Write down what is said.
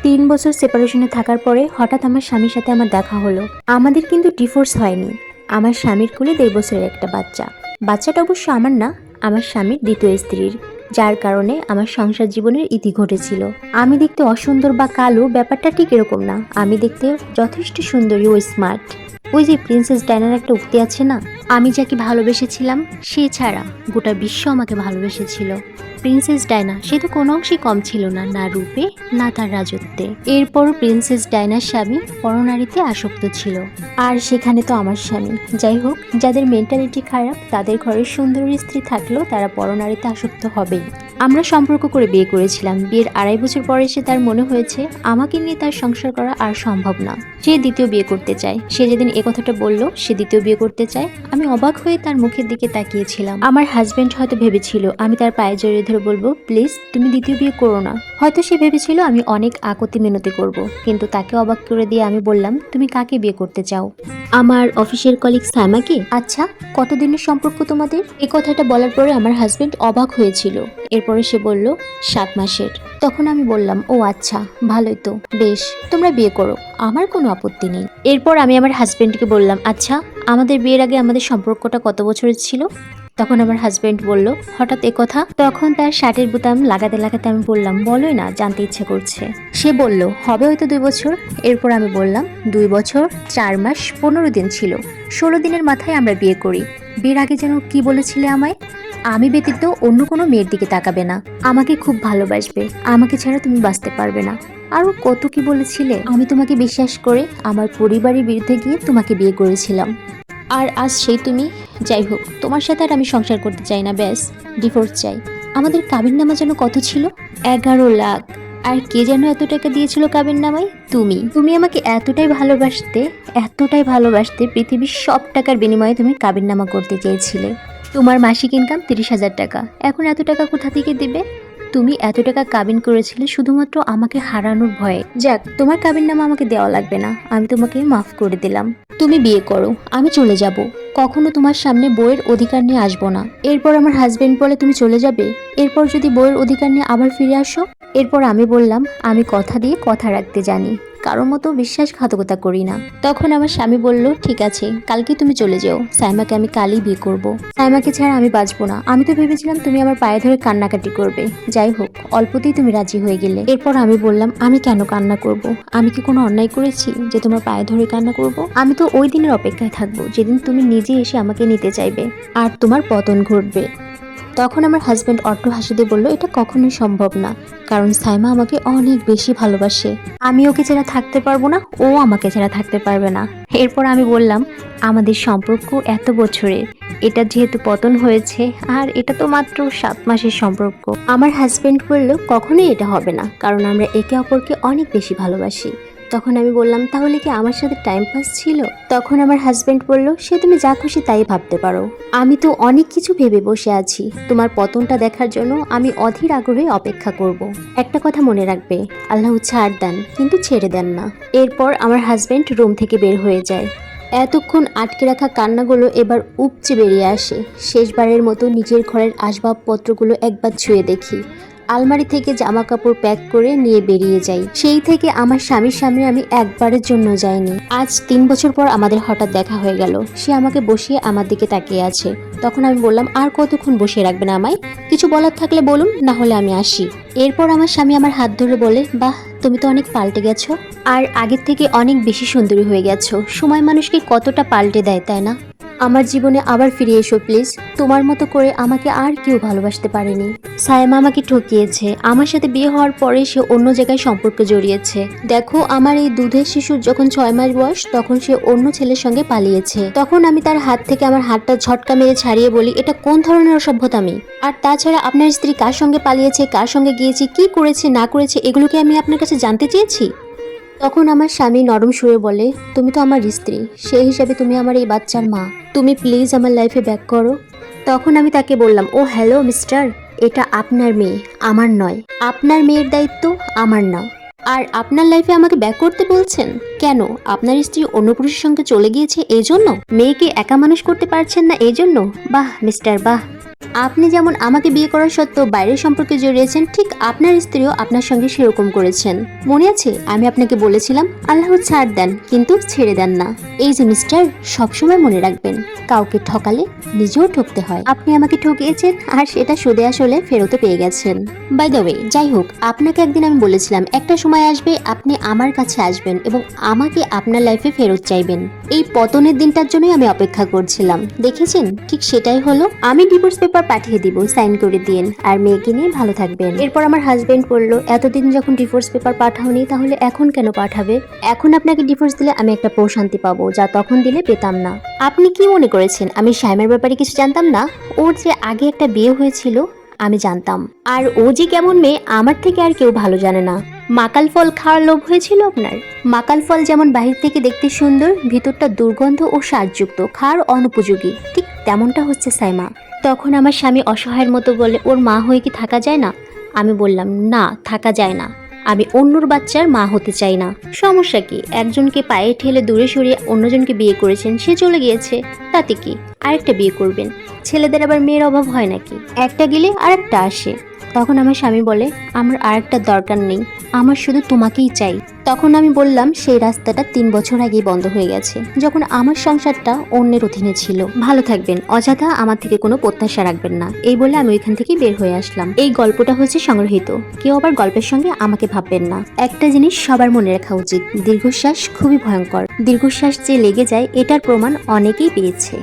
3 বছর সেপারেশনে থাকার পরে হঠাৎ আমার স্বামীর সাথে আমার দেখা হলো। আমাদের কিন্তু ডিভোর্স হয়নি। আমার স্বামীর কোলে 1.5 বছরের একটা বাচ্চা। বাচ্চাটা অবশ্য আমার না, আমার স্বামীর দ্বিতীয় স্ত্রীর, যার কারণে আমার সংসার জীবনের ইতি ঘটেছিল। আমি দেখতে অসুন্দর বা কালো ব্যাপারটা ঠিক এরকম না, আমি দেখতে যথেষ্ট সুন্দরী ও স্মার্ট। ওই যে প্রিন্সেস ডায়নার একটা উক্তি আছে না, আমি যাকে ভালোবেসেছিলাম সে ছাড়া গোটা বিশ্ব আমাকে ভালোবেসেছিল। প্রিন্সেস ডায়না সে তো কোনো অংশে কম ছিল না, না রূপে না তার রাজত্বে। এরপরও প্রিন্সেস ডায়নার স্বামী পরনারীতে আসক্ত ছিল, আর সেখানে তো আমার স্বামী। যাই হোক, যাদের মেন্টালিটি খারাপ তাদের ঘরে সুন্দরী স্ত্রী থাকলেও তারা পরনারীতে আসক্ত হবেই। আমরা সম্পর্ক করে বিয়ে করেছিলাম। বিয়ের 2.5 বছর পরে সে তার মনে হয়েছে আমাকে নিয়ে তার সংসার করা আর সম্ভব না, সে দ্বিতীয় বিয়ে করতে চায়। সে যেদিন এ কথাটা বলল সে দ্বিতীয় বিয়ে করতে চায়, আমি অবাক হয়ে তার মুখের দিকে তাকিয়েছিলাম। আমার হাজবেন্ড হয়তো ভেবেছিল আমি তার পায়ে জড়িয়ে ধরে বলবো প্লিজ তুমি দ্বিতীয় বিয়ে করো না। হয়তো সে ভেবেছিল আমি অনেক আকতি মিনতি করব, কিন্তু তাকে অবাক করে দিয়ে আমি বললাম তুমি কাকে বিয়ে করতে চাও? আমার অফিসের কলিগ সাইমাকে। আচ্ছা, কতদিনের সম্পর্ক তোমাদের? এই কথাটা বলার পরে আমার হাজবেন্ড অবাক হয়েছিল। এরপরে সে বলল 7 মাসের। তখন আমি বললাম ও আচ্ছা, ভালোই তো, বেশ, তোমরা বিয়ে করো, আমার কোনো আপত্তি নেই। এরপর আমি আমার হাজবেন্ডকে বললাম আচ্ছা, আমাদের বিয়ের আগে আমাদের সম্পর্কটা কত বছরের ছিল? তখন আমার হাজবেন্ড বলল হঠাৎ এ কথা। তখন তার শার্টের বোতাম লাগাতে লাগাতে আমি বললাম বলোই না, জানতে ইচ্ছে করছে। সে বলল হবে হয়তো 2 বছর। এরপর আমি বললাম 2 বছর 4 মাস 15 দিন ছিল, 16 দিনের মাথায় আমরা বিয়ে করি। বিয়ের আগে যেন কি বলেছিলে আমায়? আমি ব্যতীত অন্য কোনো মেয়ের দিকে তাকাবে না, আমাকে খুব ভালোবাসবে, আমাকে ছাড়া তুমি বাঁচতে পারবে না, আরো কত কি বলেছিলে। আমি তোমাকে বিশ্বাস করে আমার পরিবারের বিরুদ্ধে গিয়ে তোমাকে বিয়ে করেছিলাম, আর আজ সেই তুমি। যাই হোক, তোমার সাথে আর আমি সংসার করতে চাই না, ব্যাস ডিভোর্স চাই। আমাদের কাবিননামা যেন কত ছিল? 11 লাখ। আর কে যেন এত টাকা দিয়েছিল কাবিননামায়? তুমি আমাকে এতটাই ভালোবাসতে পৃথিবীর সব টাকার বিনিময়ে তুমি কাবিননামা করতে চেয়েছিলে। তোমার মাসিক ইনকাম 30,000 টাকা, এখন এত টাকা কোথা থেকে দিবে? তুমি এত টাকা কাবিন করেছিলে শুধুমাত্র আমাকে হারানোর ভয়ে। যাক, তোমার কাবিননামা আমাকে দেওয়া লাগবে না, আমি তোমাকে মাফ করে দিলাম। তুমি বিয়ে করো, আমি চলে যাব, কখনো তোমার সামনে বইয়ের অধিকার নিয়ে আসবো না। এরপর আমার হাজবেন্ড বলে তুমি চলে যাবে, এরপর যদি বইয়ের অধিকার নিয়ে আবার ফিরে আসো? এরপর আমি বললাম আমি কথা দিয়ে কথা রাখতে জানি, কারোর মতো বিশ্বাসঘাতকতা করি না। তখন আমার স্বামী বলল ঠিক আছে, কালকে তুমি চলে যেও, সাইমাকে আমি কালই বিয়ে করব। সাইমাকে ছাড়া আমি বাঁচবো না। আমি তো ভেবেছিলাম তুমি আমার পায়ে ধরে কান্নাকাটি করবে, যাই হোক অল্পতেই তুমি রাজি হয়ে গেলে। এরপর আমি বললাম আমি কেন কান্না করব? আমি কি কোনো অন্যায় করেছি যে তোমার পায়ে ধরে কান্না করব? আমি তো ওই দিনের অপেক্ষায় থাকবো যেদিন তুমি নিজে এসে আমাকে নিতে চাইবে আর তোমার পতন ঘটবে। তখন আমার হাজবেন্ড অট্ট হাসি দিয়ে বলল এটা কখনোই সম্ভব না, কারণ সাইমা আমাকে অনেক বেশি ভালোবাসে, আমি ওকে ছাড়া থাকতে পারবো না, ও আমাকে ছাড়া থাকতে পারবে না। এরপর আমি বললাম আমাদের সম্পর্ক এত বছরের, এটা যেহেতু পতন হয়েছে, আর এটা তো মাত্র 7 মাসের সম্পর্ক। আমার হাজবেন্ড বলল কখনোই এটা হবে না, কারণ আমরা একে অপরকে অনেক বেশি ভালোবাসি। তখন আমি বললাম তাহলে কি আমার সাথে টাইম পাস ছিল? তখন আমার হাজবেন্ড বলল সে তুমি যা খুশি তাই ভাবতে পারো, আমি তো অনেক কিছু ভেবে বসে আছি, তোমার পতনটা দেখার জন্য আমি অধীর আগ্রহে অপেক্ষা করব। একটা কথা মনে রাখবে, আল্লাহ ছাড় দেন কিন্তু ছেড়ে দেন না। এরপর আমার হাজবেন্ড রুম থেকে বের হয়ে যায়। এতক্ষণ আটকে রাখা কান্নাগুলো এবার উপচে বেরিয়ে আসে। শেষবারের মতো নিজের ঘরের আসবাবপত্রগুলো একবার ছুঁয়ে দেখি, আলমারি থেকে জামা কাপড় প্যাক করে নিয়ে বেরিয়ে যাই। সেই থেকে আমার স্বামীর সামনে আমি একবারের জন্য যাইনি। আজ 3 বছর পর আমাদের হঠাৎ দেখা হয়ে গেল। সে আমাকে বসিয়ে আমার দিকে তাকিয়ে আছে। তখন আমি বললাম আর কতক্ষণ বসিয়ে রাখবেন আমায়? কিছু বলার থাকলে বলুন, না হলে আমি আসি। এরপর আমার স্বামী আমার হাত ধরে বলে বাহ, তুমি তো অনেক পাল্টে গেছো, আর আগের থেকে অনেক বেশি সুন্দরী হয়ে গেছো। সময় মানুষকে কতটা পাল্টে দেয়, তাই না? আমার জীবনে আবার ফিরে এসো প্লিজ, তোমার মতো করে আমাকে আর কেউ ভালোবাসতে পারেনি। সায়েমা আমাকে ঠকিয়েছে, আমার সাথে বিয়ে হওয়ার পরে সে অন্য জায়গায় সম্পর্কে জড়িয়েছে। দেখো আমার এই দুধের শিশুর যখন 6 মাস বয়স তখন সে অন্য ছেলের সঙ্গে পালিয়েছে। তখন আমি তার হাত থেকে আমার হাতটা ঝটকা মেরে ছাড়িয়ে বলি এটা কোন ধরনের অসভ্যতামি? আর তাছাড়া আপনার স্ত্রী কার সঙ্গে পালিয়েছে, কার সঙ্গে গিয়েছে, কি করেছে না করেছে এগুলোকে আমি আপনার কাছে জানতে চেয়েছি। তখন আমার স্বামী নরম সুরে বলে তুমি তো আমার স্ত্রী, সেই হিসাবে তুমি আমার এই বাচ্চার মা, তুমি প্লিজ আমার লাইফে ব্যাক করো। তখন আমি তাকে বললাম ও হ্যালো মিস্টার, এটা আপনার মেয়ে, আমার নয়। আপনার মেয়ের দায়িত্ব আমার না, আর আপনার লাইফে আমাকে ব্যাক করতে বলছেন কেন? আপনার স্ত্রী অন্য পুরুষের সঙ্গে চলে গিয়েছে এই জন্য? মেয়েকে একা মানুষ করতে পারছেন না এই জন্য? বাহ মিস্টার বাহ। আপনি যেমন আমাকে বিয়ে করা সত্ত্বেও বাইরের সম্পর্কে জড়িয়েছেন, ঠিক আপনার স্ত্রীও আপনার সঙ্গে সেরকম করেছেন। মনে আছে আমি আপনাকে বলেছিলাম আল্লাহ ছাড় দেন কিন্তু ছেড়ে দেন না। এই যে মিস্টার, সবসময় মনে রাখবেন, কাউকে ঠকালে নিজেও ঠকতে হয়। আপনি আমাকে ঠকিয়েছেন আর সেটা সুদে আসলে ফেরতও পেয়ে গেছেন। বাই দ্য ওয়ে, যাই হোক, আপনাকে একদিন আমি বলেছিলাম একটা সময় আসবে আপনি আমার কাছে আসবেন এবং আমাকে আপনার লাইফে ফেরত চাইবেন। এই পতনের দিনটার জন্যই আমি অপেক্ষা করছিলাম। দেখেছেন, ঠিক সেটাই হলো। আমি ডিভোর্স পেপার পাঠিয়ে দিব, সাইন করে দিন, আর মেয়েকে নিয়ে ভালো থাকবেন। এরপর আমার হাজবেন্ড বলল, এতদিন যখন ডিভোর্স পেপার পাঠাওনি তাহলে এখন কেন পাঠাবে? এখন আপনাকে ডিভোর্স দিলে আমি একটা প্রশান্তি পাবো, যা তখন দিলে পেতাম না। আপনি কি মনে করেছেন আমি শাইমার ব্যাপারে কিছু জানতাম না? ওর যে আগে একটা বিয়ে হয়েছিল আমি জানতাম, আর ও যে কেমন মেয়ে আমার থেকে আর কেউ ভালো জানে না। মাকাল ফল খাওয়ার লোভ হয়েছিল আপনার? মাকাল ফল যেমন বাহির থেকে দেখতে সুন্দর, ভিতরটা দুর্গন্ধ ও স্বাদযুক্ত, খাওয়ার অনুপযোগী, ঠিক তেমনটা হচ্ছে সাইমা। তখন আমার স্বামী অসহায়ের মতো বলে, ওর মা হয়ে কি থাকা যায় না? আমি বললাম, না, থাকা যায় না। আমি অন্যর বাচ্চার মা হতে চাই না। সমস্যা কি? একজনকে পায়ে ঠেলে দূরে সরিয়ে অন্যজনকে বিয়ে করেছেন, সে চলে গিয়েছে, তাতে কি? আরেকটা বিয়ে করবেন। ছেলেদের আবার মেয়ের অভাব হয় নাকি? একটা গেলে আরেকটা আসে। তখন আমার স্বামী বলে, আমার আরেকটা দরকার নেই, আমার শুধু তোমাকেই চাই। তখন আমি বললাম, সেই রাস্তাটা 3 বছর আগেই বন্ধ হয়ে গেছে, যখন আমার সংসারটা অন্যের অধীনে ছিল। ভালো থাকবেন, অযথা আমার থেকে কোনো প্রত্যাশা রাখবেন না। এই বলে আমি ওইখান থেকে বের হয়ে আসলাম। এই গল্পটা হচ্ছে সংগ্রহীত, কেউ আবার গল্পের সঙ্গে আমাকে ভাববেন না। একটা জিনিস সবার মনে রাখা উচিত, দীর্ঘশ্বাস খুবই ভয়ঙ্কর। দীর্ঘশ্বাস যে লেগে যায় এটার প্রমাণ অনেকেই পেয়েছে।